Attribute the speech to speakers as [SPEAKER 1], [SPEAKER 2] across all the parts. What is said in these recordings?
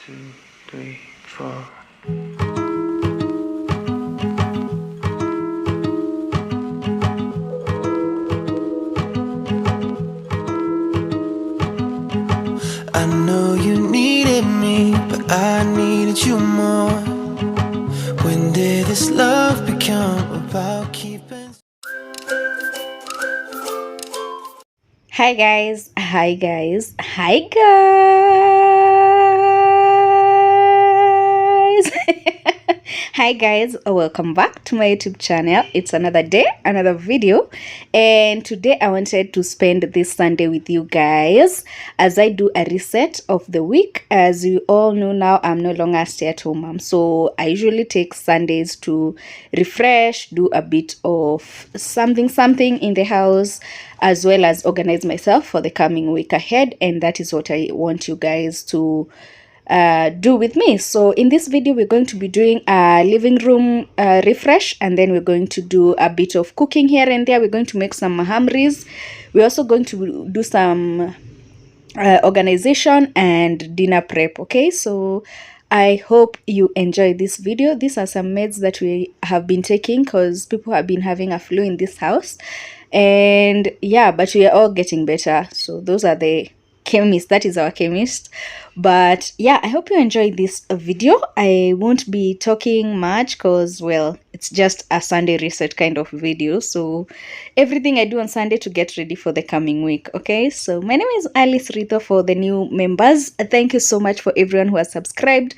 [SPEAKER 1] 2, 3, 4. I know you needed me, but I needed you more. When did this love become about keeping?
[SPEAKER 2] Hi guys, hi guys, hi guys. Hi guys, welcome back to my YouTube channel. It's another day, another video, and today I wanted to spend this Sunday with you guys as I do a reset of the week. As you all know now, I'm no longer a stay-at-home mom, so I usually take Sundays to refresh, do a bit of something in the house, as well as organize myself for the coming week ahead, and that is what I want you guys to do with me. So in this video we're going to be doing a living room refresh, and then we're going to do a bit of cooking here and there. We're going to make some mahamris. We're also going to do some organization and dinner prep. Okay, so I hope you enjoy this video. These are some meds that we have been taking because people have been having a flu in this house, and yeah, but we are all getting better. So those are the chemist, that is our chemist. But yeah, I hope you enjoy this video. I won't be talking much because, well, it's just a Sunday reset kind of video, so everything I do on Sunday to get ready for the coming week. Okay, so my name is Alice Rito. For the new members, thank you so much for everyone who has subscribed.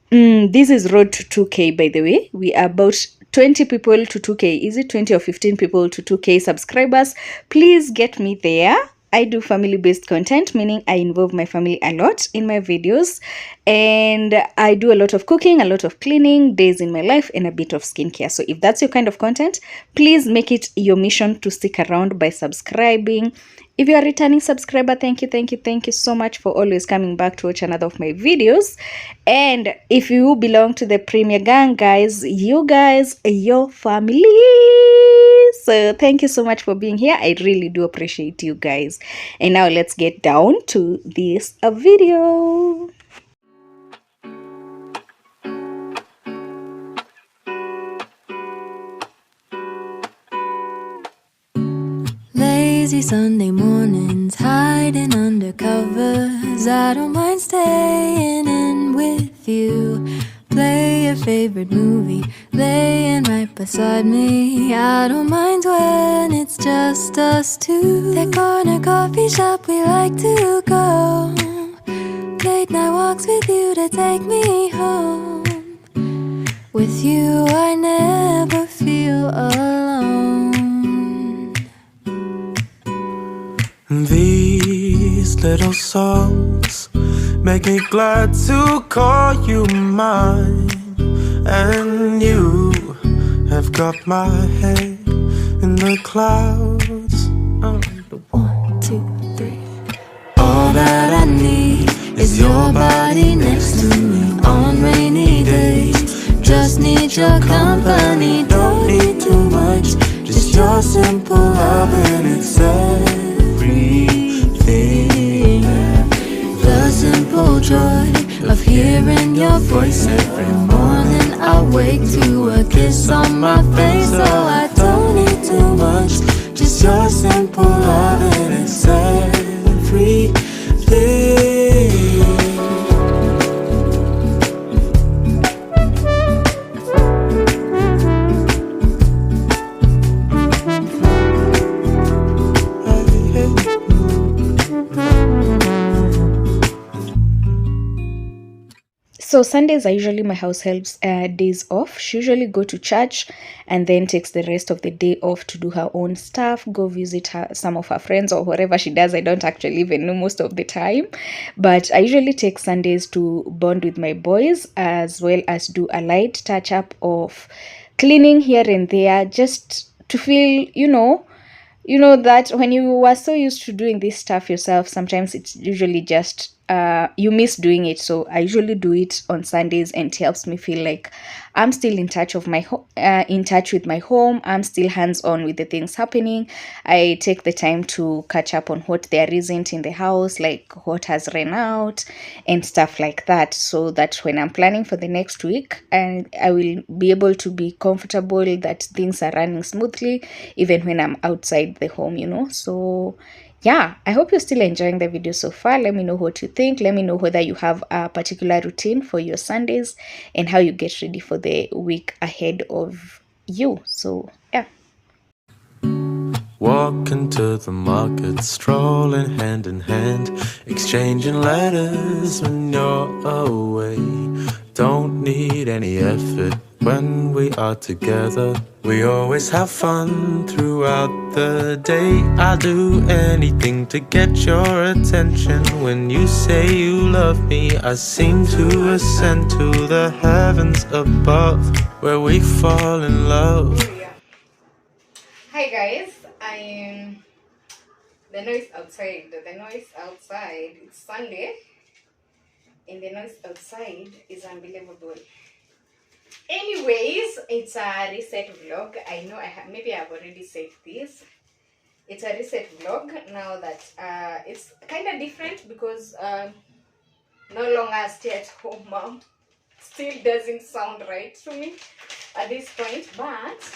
[SPEAKER 2] This is road to 2k, by the way. We are about 20 people to 2k. Is it 20 or 15 people to 2k subscribers? Please get me there. I do family-based content, meaning I involve my family a lot in my videos, and I do a lot of cooking, a lot of cleaning, days in my life, and a bit of skincare. So if that's your kind of content, please make it your mission to stick around by subscribing. If you are a returning subscriber, thank you so much for always coming back to watch another of my videos. And if you belong to the Premier Gang, guys, you guys are your family. So thank you so much for being here. I really do appreciate you guys. And now let's get down to this video.
[SPEAKER 3] Lazy Sunday mornings, hiding under covers. I don't mind staying in with you. Play your favorite movie, laying right beside me. I don't mind when it's just us two. That corner coffee shop we like to go. Late night walks with you to take me home. With you I never feel alone.
[SPEAKER 1] These little songs make me glad to call you mine, and you have got my head in the clouds. Oh.
[SPEAKER 3] 1, 2, 3.
[SPEAKER 1] All that I need is your body next to me on rainy days. Just need your company, don't need too much, just your simple love and it's everything. The simple joy of hearing your voice every morning. I wake to a kiss on my face, so I don't need too much, just your simple love and it's everything.
[SPEAKER 2] So Sundays are usually my house help's days off. She usually go to church and then takes the rest of the day off to do her own stuff, go visit some of her friends or whatever she does. I don't actually even know most of the time. But I usually take Sundays to bond with my boys, as well as do a light touch up of cleaning here and there, just to feel, that when you are so used to doing this stuff yourself, sometimes it's usually just you miss doing it. So I usually do it on Sundays, and it helps me feel like I'm still in touch of in touch with my home. I'm still hands on with the things happening. I take the time to catch up on what there isn't in the house, like what has ran out and stuff like that, so that when I'm planning for the next week, and I will be able to be comfortable that things are running smoothly even when I'm outside the home, So yeah, I hope you're still enjoying the video so far. Let me know what you think. Let me know whether you have a particular routine for your Sundays and how you get ready for the week ahead of you. So yeah.
[SPEAKER 1] Walking to the market, strolling hand in hand, exchanging letters when you're away. Don't need any effort when we are together. We always have fun throughout the day. I'll do anything to get your attention. When you say you love me, I seem to ascend to the heavens above, where we fall in love.
[SPEAKER 2] Hi guys, I'm the noise outside. The noise outside. It's Sunday, and the noise outside is unbelievable. Anyways, it's a reset vlog. I know maybe I've already said this. It's a reset vlog now that it's kind of different because no longer a stay-at-home mom. Still doesn't sound right to me at this point, but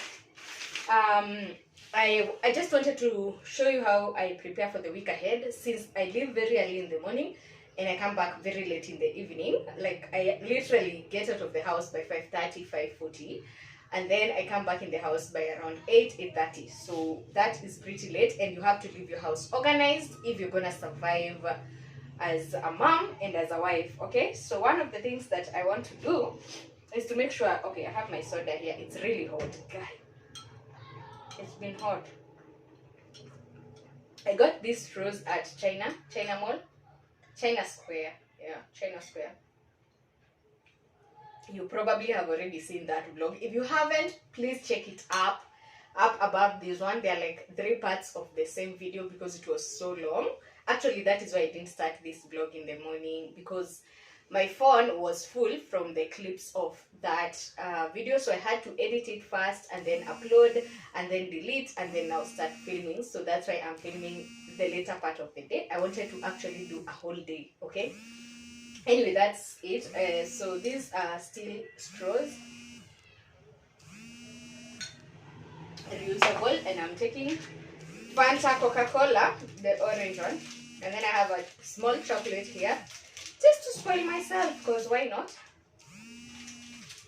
[SPEAKER 2] I just wanted to show you how I prepare for the week ahead, since I leave very early in the morning and I come back very late in the evening. Like, I literally get out of the house by 5:30, 5:40, and then I come back in the house by around 8:30. So that is pretty late, and you have to leave your house organized if you're gonna survive as a mom and as a wife. Okay, so one of the things that I want to do is to make sure, okay, I have my soda here. It's really hot, guy. It's been hot. I got these rose at China Mall, China Square. Yeah, China Square. You probably have already seen that vlog. If you haven't, please check it up above this one. There are like 3 parts of the same video because it was so long. Actually, that is why I didn't start this vlog in the morning, because my phone was full from the clips of that video, so I had to edit it first and then upload and then delete and then now start filming. So that's why I'm filming the later part of the day. I wanted to actually do a whole day. Okay, anyway, that's it. So these are still straws, reusable, and I'm taking Fanta, Coca-Cola, the orange one, and then I have a small chocolate here, just to spoil myself, because why not?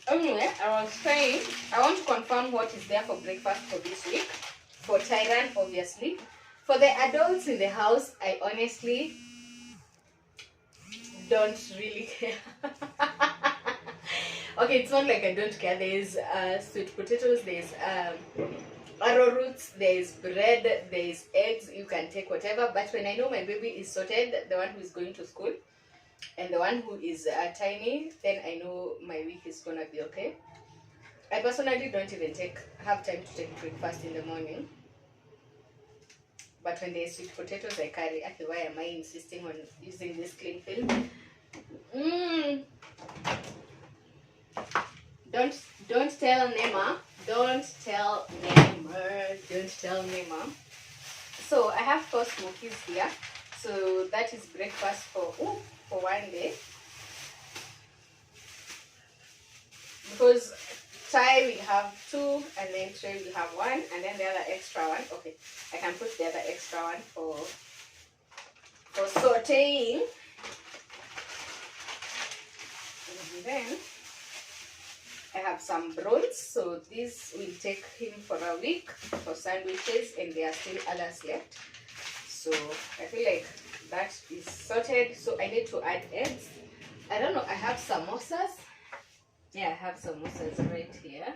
[SPEAKER 2] Anyway, I was saying, I want to confirm what is there for breakfast for this week. For Tyran, obviously. For the adults in the house, I honestly don't really care. Okay, it's not like I don't care. There's sweet potatoes, there's arrowroots, there's bread, there's eggs. You can take whatever. But when I know my baby is sorted, the one who is going to school, and the one who is tiny, then I know my week is gonna be okay. I personally don't even have time to take breakfast in the morning. But when there's sweet potatoes, I carry. Actually, why am I insisting on using this cling film? Don't tell Nema. Don't tell Nema. Don't tell Nema. So I have 4 smokies here. So that is breakfast for one day. Because Thai we have 2, and then Trey we have 1, and then the other extra one. Okay, I can put the other extra one for sauteing. And then I have some brawls, so this will take him for a week for sandwiches, and there are still others left. So I feel like that is sorted. So I need to add eggs. I don't know, I have samosas. Yeah, I have samosas right here.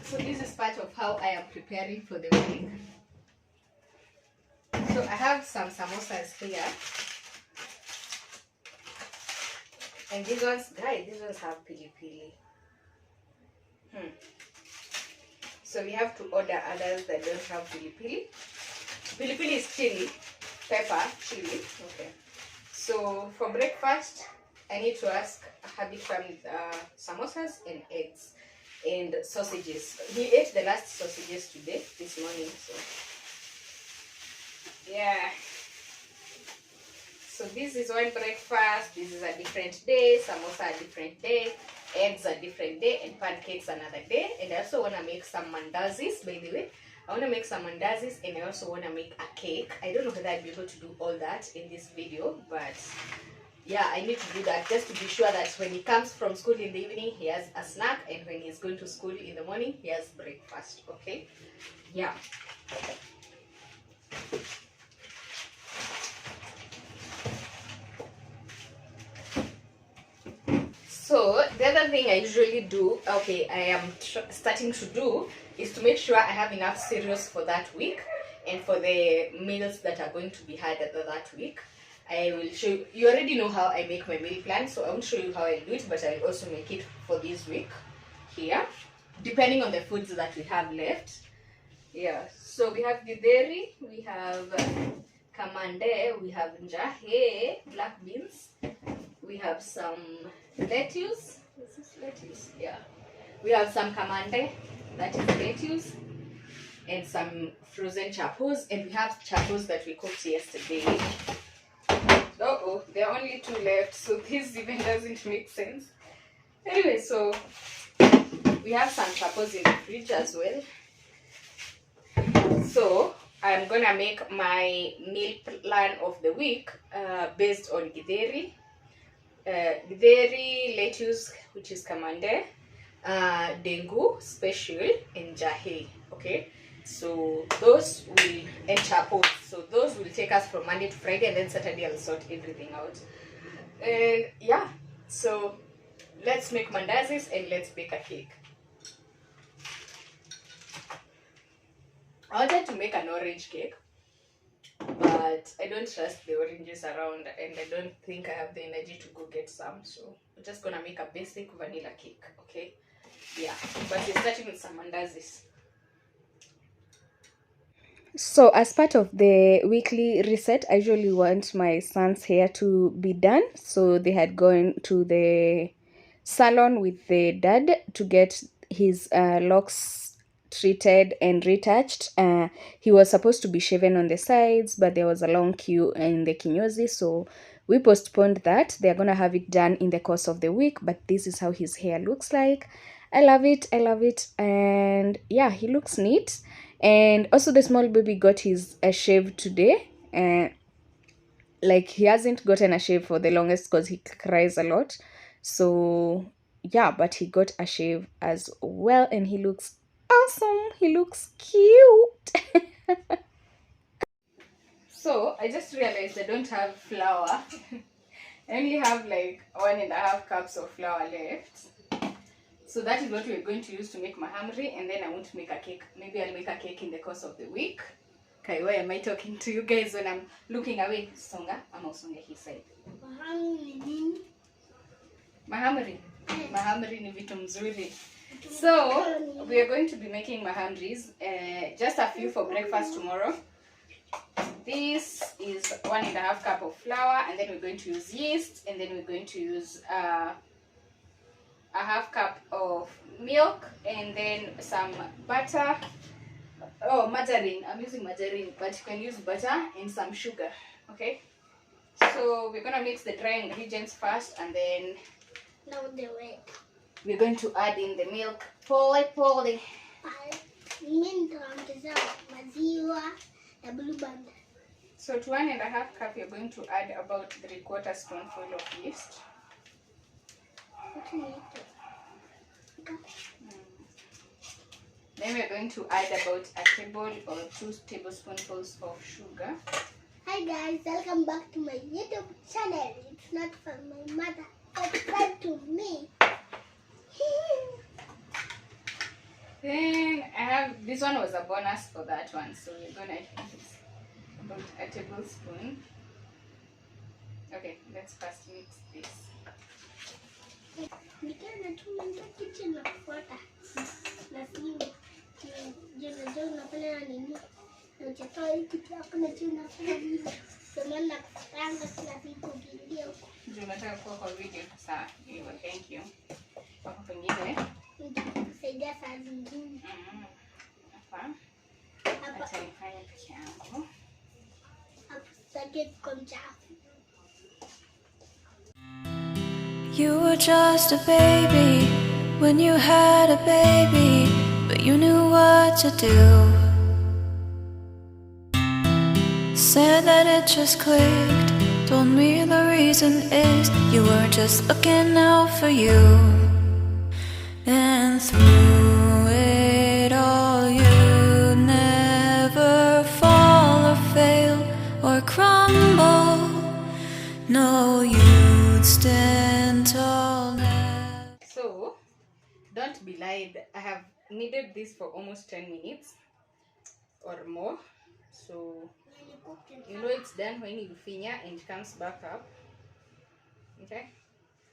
[SPEAKER 2] So this is part of how I am preparing for the week. So I have some samosas here. And these ones, guys, these ones have pili pili. So we have to order others that don't have pili pili. Pili pili is chili, pepper, chili. Okay. So for breakfast, I need to ask Habib from samosas and eggs and sausages. He ate the last sausages today, this morning. So yeah. So this is one breakfast. This is a different day. Samosa a different day. Eggs a different day, and pancakes another day. And I also want to make some mandazis, by the way. I want to make some mandazis, and I also want to make a cake. I don't know whether I'll be able to do all that in this video, but yeah, I need to do that just to be sure that when he comes from school in the evening, he has a snack, and when he's going to school in the morning, he has breakfast. Okay? Yeah. So the other thing I usually do, okay, I am starting to do, is to make sure I have enough cereals for that week and for the meals that are going to be had that week. I will show you. You already know how I make my meal plan, so I won't show you how I do it, but I'll also make it for this week here, depending on the foods that we have left. Yeah, so we have githeri, we have kamande, we have njahe, black beans, we have some lettuce. Is this lettuce? Yeah. We have some kamande, that is lettuce, and some frozen chapos, and we have chapos that we cooked yesterday. Oh, there are only 2 left, so this even doesn't make sense. Anyway, so we have some chapos in the fridge as well. So I'm gonna make my meal plan of the week based on githeri, lettuce, which is kamande, dengu special, and jahe. Okay, so those will, and chapos, so those will take us from Monday to Friday, and then Saturday I'll sort everything out. And yeah, so let's make mandazis and let's bake a cake. I wanted to make an orange cake, but I don't trust the oranges around, and I don't think I have the energy to go get some, so I'm just gonna make a basic vanilla cake. Okay, yeah, but we're starting with some mandazis. So as part of the weekly reset, I usually want my son's hair to be done. So they had gone to the salon with the dad to get his locks treated and retouched. He was supposed to be shaven on the sides, but there was a long queue in the kinyozi, so we postponed that. They're gonna have it done in the course of the week, but this is how his hair looks like. I love it, and yeah, he looks neat. And also the small baby got his shave today, and like he hasn't gotten a shave for the longest because he cries a lot. So yeah, but he got a shave as well, and he looks awesome. He looks cute. So I just realized I don't have flour. I only have like 1.5 cups of flour left. So that is what we're going to use to make mahamri, and then I won't make a cake. Maybe I'll make a cake in the course of the week. Okay, why am I talking to you guys when I'm looking away? Songa, I'm also on his side. Mahamri. Mahamri ni vitu mzuri. So we are going to be making mahamris. Just a few for breakfast tomorrow. This is 1.5 cup of flour, and then we're going to use yeast, and then we're going to use a 1/2 cup of milk, and then some butter. Oh, margarine. I'm using margarine, but you can use butter and some sugar. Okay, so we're gonna mix the dry ingredients first, and then
[SPEAKER 1] Now the way.
[SPEAKER 2] we're going to add in the milk. Pole.
[SPEAKER 1] Maziwa na blue band.
[SPEAKER 2] So to 1.5 cup, you're going to add about 3/4 spoonful of yeast.
[SPEAKER 1] What you need to.
[SPEAKER 2] Then we're going to add about 1 table or 2 tablespoonfuls of sugar.
[SPEAKER 1] Hi guys, welcome back to my YouTube channel. It's not from my mother, subscribe to me.
[SPEAKER 2] Then I have, this one was a bonus for that one, so we're gonna use about 1 tablespoon. Okay, let's first mix this.
[SPEAKER 1] Nikiwa tumenda kitchen na kufuata. Na simu. Jana unafanya nini? Na chakula hiki hapo na jana unafanya nini? Semana kupanga kila siku video.
[SPEAKER 2] Ndio nataka kuwa kwa video sasa. Hiyo, thank you. Hapo pengine
[SPEAKER 1] Kusaidia saa zingine.
[SPEAKER 2] Hapa. Acha nifanye peke yangu.
[SPEAKER 1] Hapo sitaki kumchafu.
[SPEAKER 3] You were just a baby when you had a baby, but you knew what to do. Said that it just clicked, told me the reason is you were just looking out for you. And through it all you never fall or fail or crumble. No, you'd stand tall now.
[SPEAKER 2] So, don't be lied. I have kneaded this for almost 10 minutes or more. So, you know it's done when you finya and it comes back up. Okay?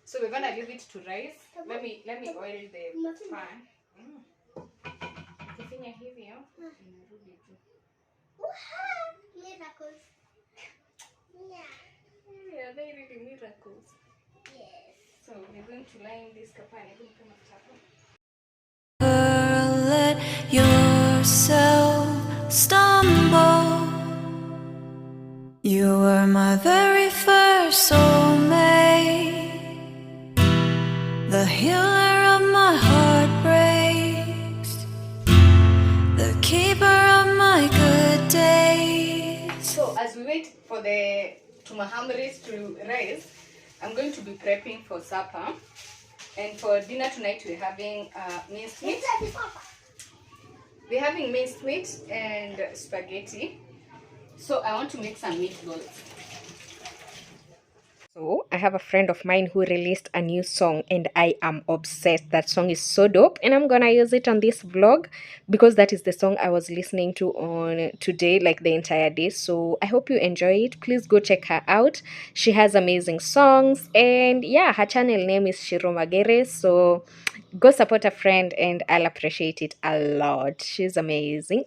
[SPEAKER 2] So we're gonna leave it to rise. Let me oil the pan. Kifinya hivi inarudi tu.
[SPEAKER 1] Miracles.
[SPEAKER 2] Yeah, they really miracles.
[SPEAKER 1] Yes.
[SPEAKER 2] So we're going to line this kapani.
[SPEAKER 3] Let yourself stumble. You were my very first soulmate, the healer of my heartbreaks, the keeper of my good days.
[SPEAKER 2] So as we wait for the tumahamris to rise, I'm going to be prepping for supper. And for dinner tonight we're having minced meat. We're having minced meat and spaghetti. So I want to make some meatballs. So I have a friend of mine who released a new song and I am obsessed. That song is so dope and I'm gonna use it on this vlog because that is the song I was listening to on today, like the entire day. So I hope you enjoy it. Please go check her out. She has amazing songs and yeah, her channel name is Shiro Magere. So go support a friend and I'll appreciate it a lot. She's amazing.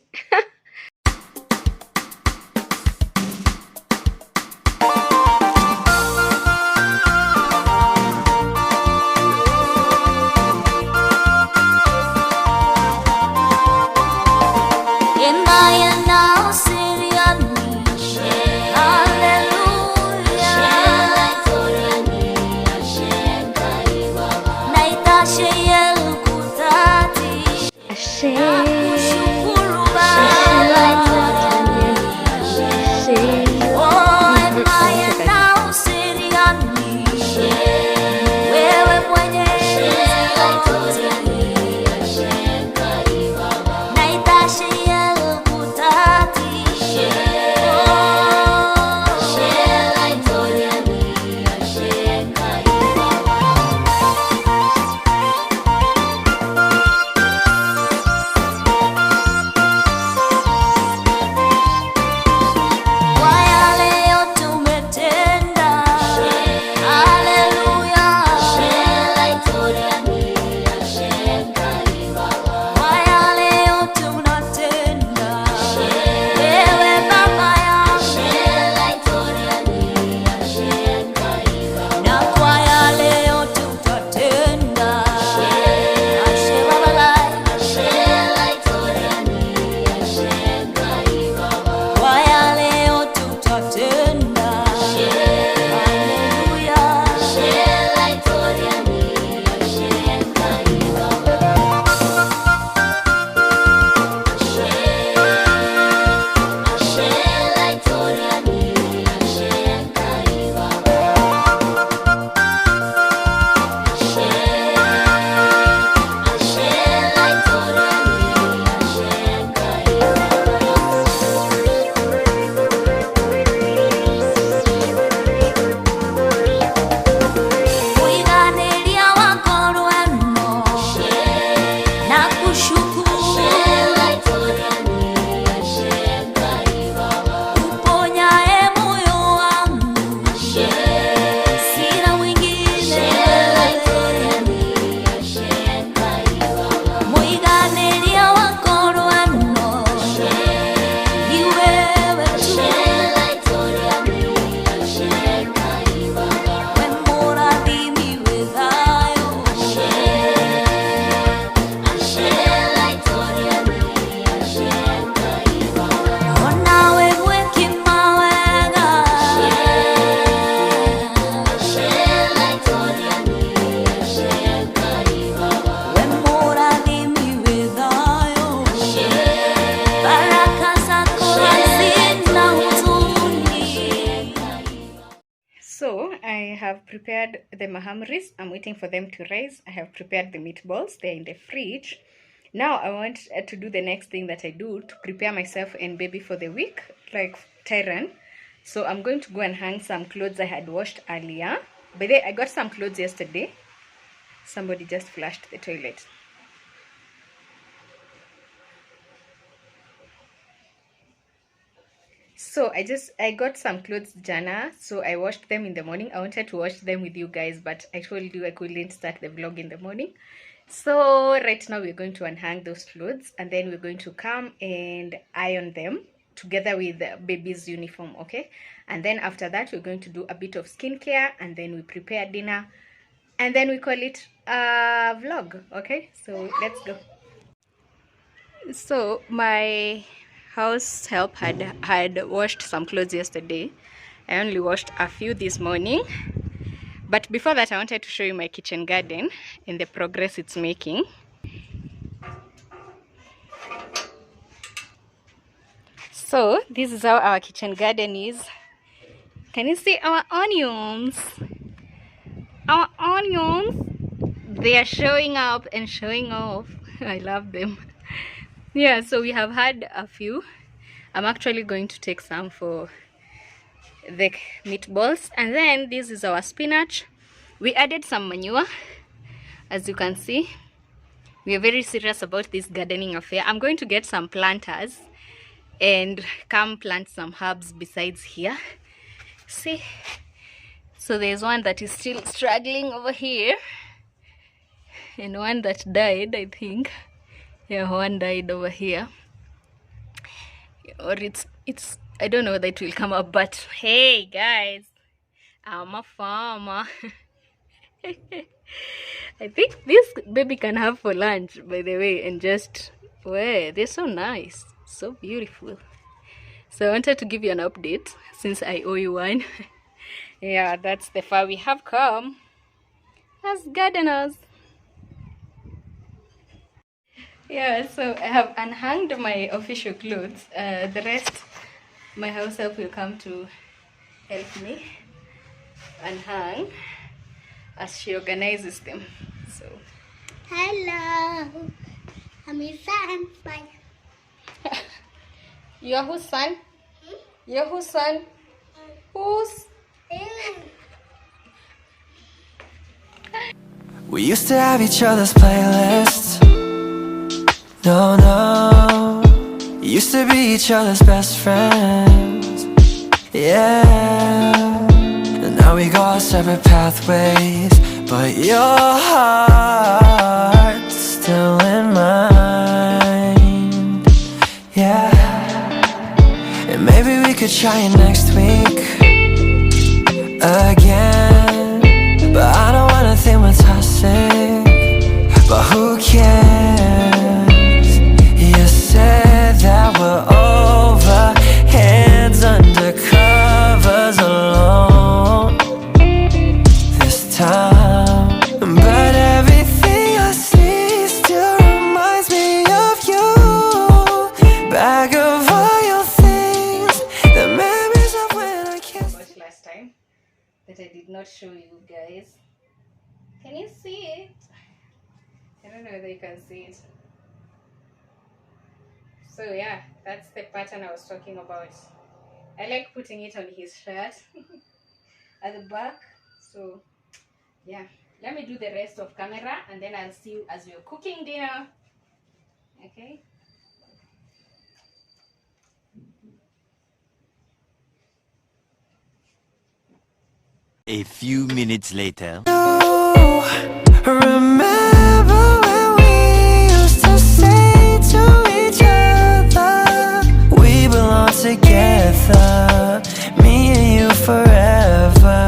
[SPEAKER 3] Shukuru Baba.
[SPEAKER 2] have prepared the mahamris. I'm waiting for them to rise. I have prepared the meatballs. They're in the fridge. Now I want to do the next thing that I do to prepare myself and baby for the week, like Tyran. So I'm going to go and hang some clothes I had washed earlier. By the way, I got some clothes yesterday. Somebody just flushed the toilet. So I got some clothes jana, so I washed them in the morning. I wanted to wash them with you guys, but I told you I couldn't start the vlog in the morning. So right now we're going to unhang those clothes, and then we're going to come and iron them together with the baby's uniform, okay? And then after that we're going to do a bit of skincare, and then we prepare dinner, and then we call it a vlog, okay? So let's go. So my house help had washed some clothes yesterday. I only washed a few this morning, but before that I wanted to show you my kitchen garden and the progress it's making. So this is how our kitchen garden is. Can you see our onions? Our onions, they are showing up and showing off. I love them. Yeah, so we have had a few. I'm actually going to take some for the meatballs. And then this is our spinach. We added some manure. As you can see, we are very serious about this gardening affair. I'm going to get some planters and come plant some herbs besides here. See, so there's one that is still struggling over here, and one that died, I think. Yeah, one died over here, or it's I don't know whether it will come up, but hey guys, I'm a farmer. I think this baby can have for lunch, by the way, and just, well, they're so nice, so beautiful. So I wanted to give you an update since I owe you one. Yeah, that's the far we have come as gardeners. Yeah, so I have unhanged my official clothes. The rest, my house help will come to help me unhang as she organizes them. So,
[SPEAKER 1] Hello, I'm your son. Bye.
[SPEAKER 2] You're whose son? You're whose son? Whose?
[SPEAKER 4] We used to have each other's playlists. No, no. Used to be each other's best friends. Yeah. And now we go our separate pathways, but your heart's still in mine. Yeah. And maybe we could try it next week again, but I don't wanna think we're toxic. But who cares? You said that we're over, hands under covers alone this time. But everything I see still reminds me of you. Back of all your things, the memories of when I kissed.
[SPEAKER 2] Watched last time that I did not show you guys. Can you see it? I don't know whether you can see it. So yeah, that's the pattern I was talking about. I like putting it on his shirt at the back. So yeah, let me do the rest of camera, and then I'll see you as we're cooking dinner. Okay.
[SPEAKER 5] A few minutes later.
[SPEAKER 4] Remember when we used to say to each other, we belong together, me and you forever.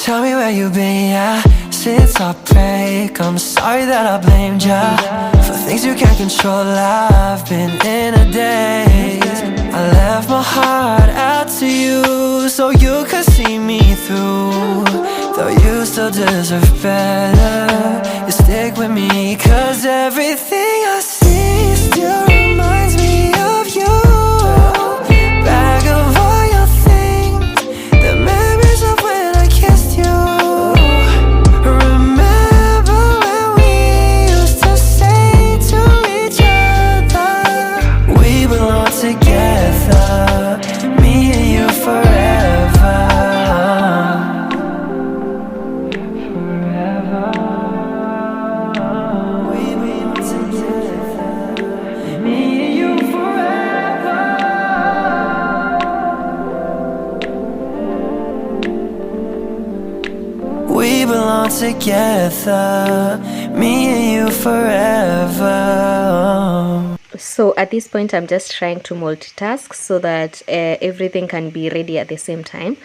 [SPEAKER 4] Tell me where you've been, yeah, since our break. I'm sorry that I blamed ya for things you can't control. I've been in a daze. I left my heart out to you so you could see me through. Though you still deserve better, you stick with me, cause everything I see still reminds me of you. Back of all your things, the memories of belong together, me and you forever.
[SPEAKER 2] So at this point, I'm just trying to multitask so that everything can be ready at the same time.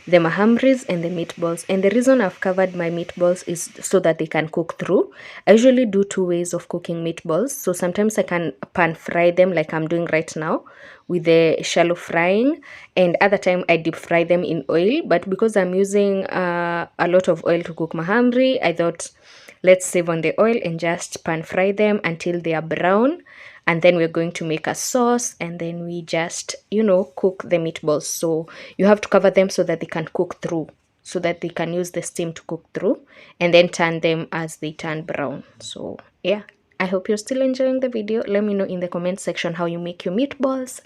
[SPEAKER 2] The mahamris and the meatballs. And the reason I've covered my meatballs is so that they can cook through. I usually do 2 ways of cooking meatballs. So sometimes I can pan fry them like I'm doing right now with the shallow frying, and other time I deep fry them in oil. But because I'm using a lot of oil to cook mahamri, I thought let's save on the oil and just pan fry them until they are brown. And then we're going to make a sauce, and then we just, you know, cook the meatballs. So you have to cover them so that they can cook through, so that they can use the steam to cook through, and then turn them as they turn brown. So yeah, I hope you're still enjoying the video. Let me know in the comment section how you make your meatballs.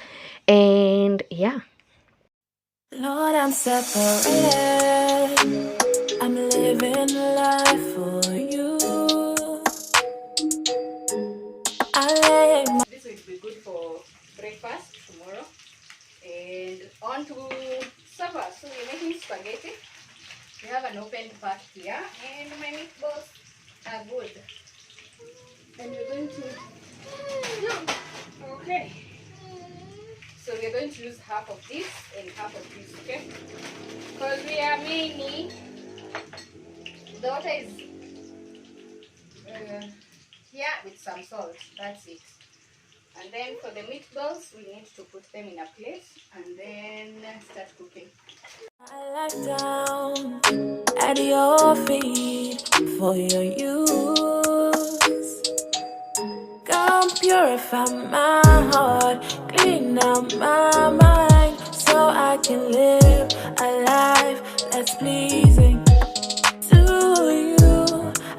[SPEAKER 2] And yeah,
[SPEAKER 3] Lord, I'm separated. I'm living life for you. I lay my
[SPEAKER 2] this will be good for breakfast tomorrow. And on to supper. So we're making spaghetti. We have an open pot here, and my meatballs are good. And we're going to, okay. So we're going to use half of this and half of this, okay? Because we are many. The water is here with some salt. That's it. And then for the meatballs, we need to put them in a plate and then start cooking.
[SPEAKER 3] life down at your feet for your use. Come purify my heart, clean out my mind, so I can live a life that's pleasing to you,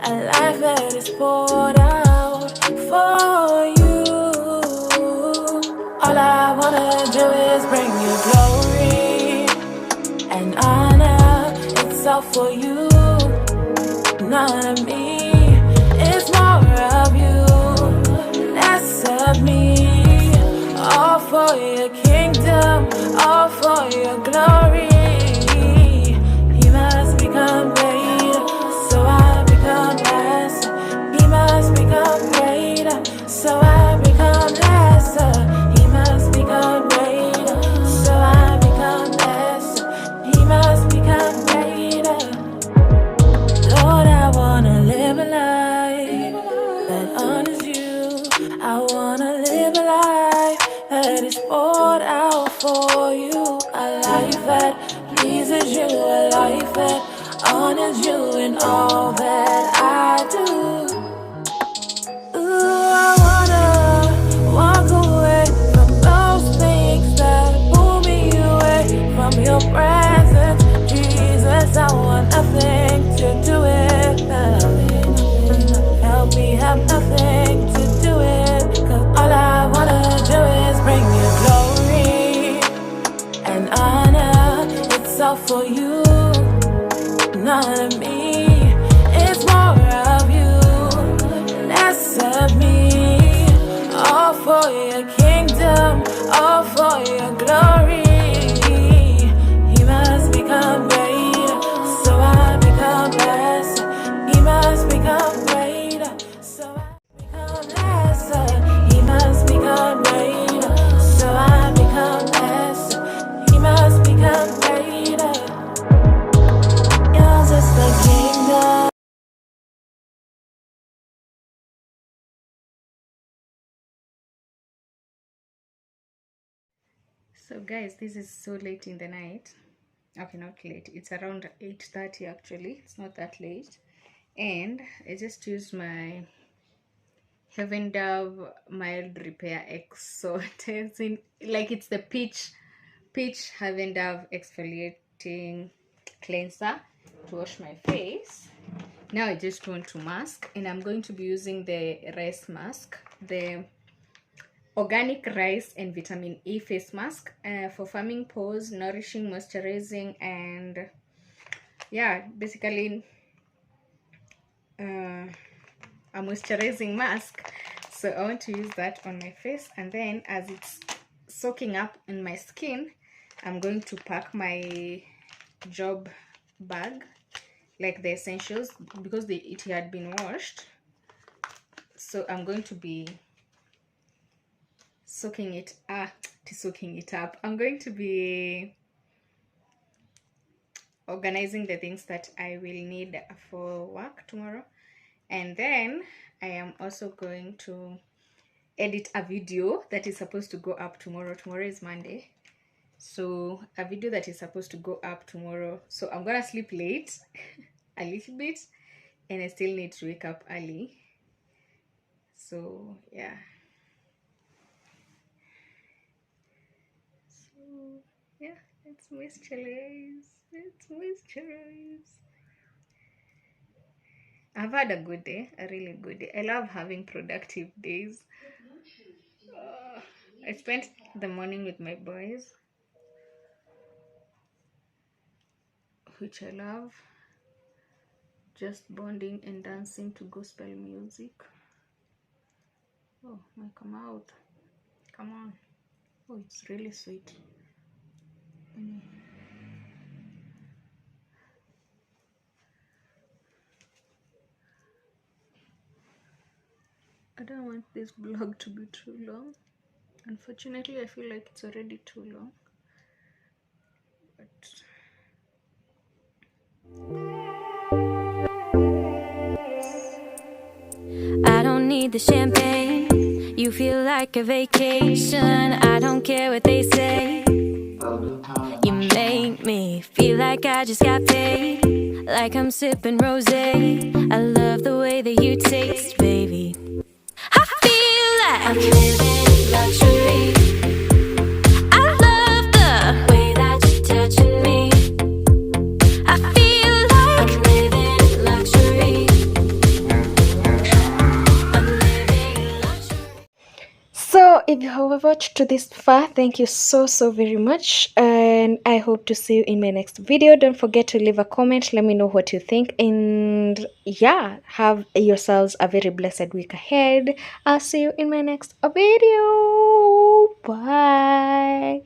[SPEAKER 3] a life that is poured out for you. All I wanna do is bring you glory and honor. It's all for you, none of me. It's more of you, less of me. All for your kingdom, all for your glory. He must become greater, so I become lesser. He must become greater, so I become lesser. He must become greater, so I become lesser. He must become greater. Lord, I wanna live a life that honors you. I wanna live a life that is poured out for you. A life that pleases you, a life that honors you in all that I do. Ooh, I wanna walk away from those things that pull me away from your presence. Jesus, I want nothing to do with that. Help me have nothing to do with, 'cause all I wanna do is bring you glory and honor. It's all for you, none of me. It's more of you, less of me. All for your kingdom, all for your glory. He must become greater, so I become lesser. He must become greater, so I become lesser. He must become greater, so I become lesser. He must become greater. Yours is the kingdom.
[SPEAKER 2] So guys, this is so late in the night. Okay, not late. It's around 8:30 actually. It's not that late. And I just used my Heaven Dove Mild Repair Exfoliating, like it's the peach Heaven Dove exfoliating cleanser to wash my face. Now I just want to mask, and I'm going to be using the rice mask, the organic rice and vitamin E face mask for firming pores, nourishing, moisturizing, and yeah, basically a moisturizing mask. So I want to use that on my face, and then as it's soaking up in my skin, I'm going to pack my job bag like the essentials, because it had been washed. So I'm going to be soaking it up. I'm going to be organizing the things that I will need for work tomorrow, and then I am also going to edit a video that is supposed to go up tomorrow. Tomorrow is Monday, so a video that is supposed to go up tomorrow. So I'm gonna sleep late a little bit, and I still need to wake up early. So yeah. So yeah, let's moisturize. I've had a good day, a really good day. I love having productive days. I spent the morning with my boys, which I love, just bonding and dancing to gospel music. Oh, my come out. Come on. Oh, it's really sweet. I don't want this vlog to be too long. Unfortunately, I feel like it's already too long. But
[SPEAKER 3] I don't need the champagne. You feel like a vacation. I don't care what they say. You make me feel like I just got paid, like I'm sipping rosé. I love the way that you taste, baby. I feel like I'm living luxury. I love the way that you're touching me. I feel like I'm living luxury. I'm living luxury.
[SPEAKER 2] so if you have watched to this far, thank you so very much, and I hope to see you in my next video. Don't forget to leave a comment, let me know what you think, and yeah, have yourselves a very blessed week ahead. I'll see you in my next video. Bye.